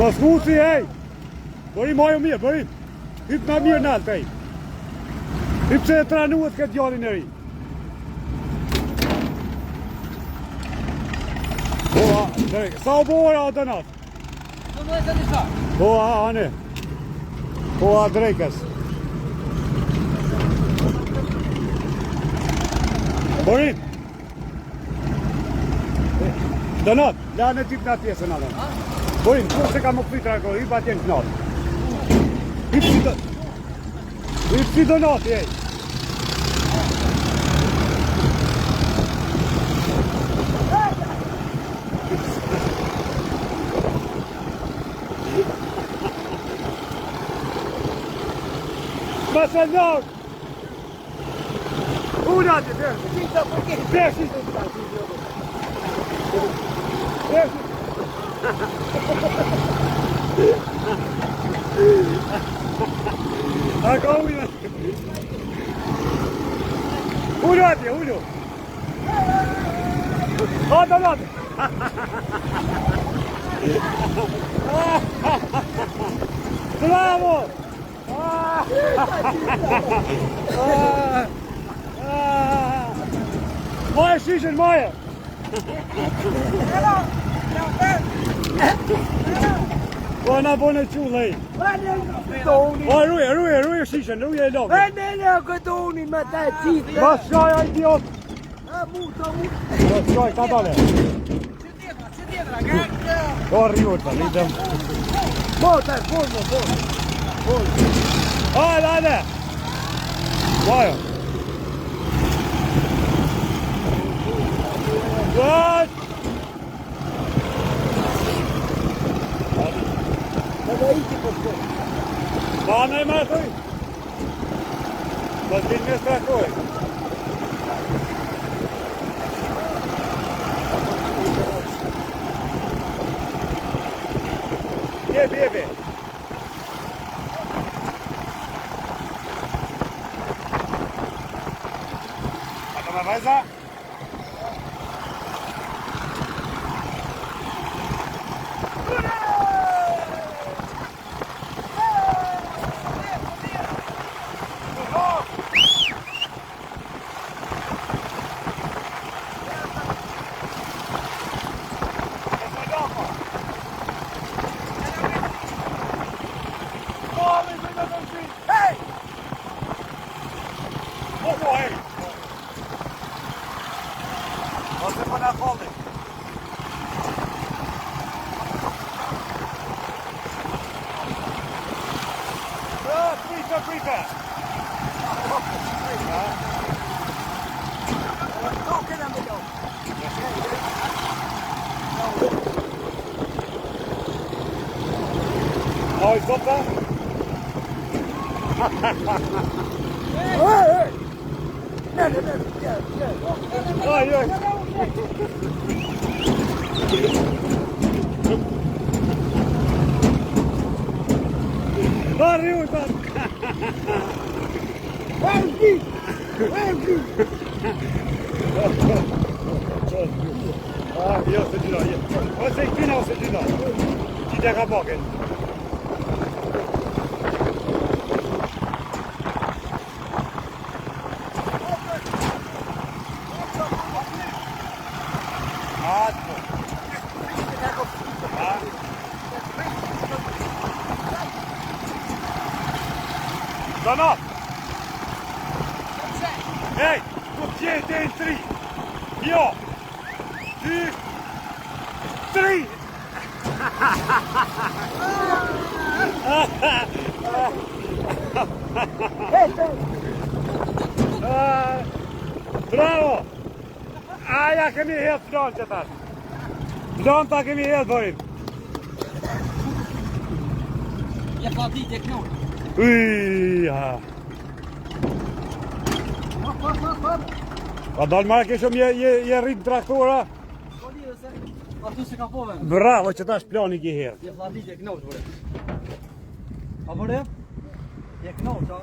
Po s'muci, ej! Bërim hajo mirë, bërim! Hyp ma mirë nalt, ej! Hyp që e tranuet këtë djallin e ri! Po, drejke, sa u bora o dënat? Po, ane! Po, drejkes! Bërim! Dënat, la në tip në pjesën atë. Bërim, ku se ka më këpit rako, hyp atje në knat. Hyp si dënat, ej. Mas andar! Unë atje, bërë! Bërë, Aka ujnë! Unë atje, unë! Hata natë! Bravo! Maja shishën, Maja! Po na bone qullë, ej! O, ruje shishën, ruje e logë! Ne këtë unin me te qitë! Ma shkaj, a idiot! Ma shkaj, ka dale! Që tjetra, O, rjurë, ta, rritëm! Mota, formë! Hajde! Maja! What? Bana e me thuj? Do t'vinë me strakoj. Jebi. Ato me vajza? Ose po na folli. Frika. Oj, zotta? Oj. Arriuta! Anki! Jo se gjyra, ose i kina ose gjyra. Qitja ka baken. Danat! Ej, do t'jete e 3. Jo! 2, 3! Bravo! Aja kemi hedh flan që tash. Flan ta kemi hedh bërim. Ja fa dit e knur. Uja! Pa dalë marrë keshëm je rritë traktora. Atu se ka pove. Bravo që tash plani ki herë. Ja fa dit e knur, bërë. A bërë? Je knur, qa?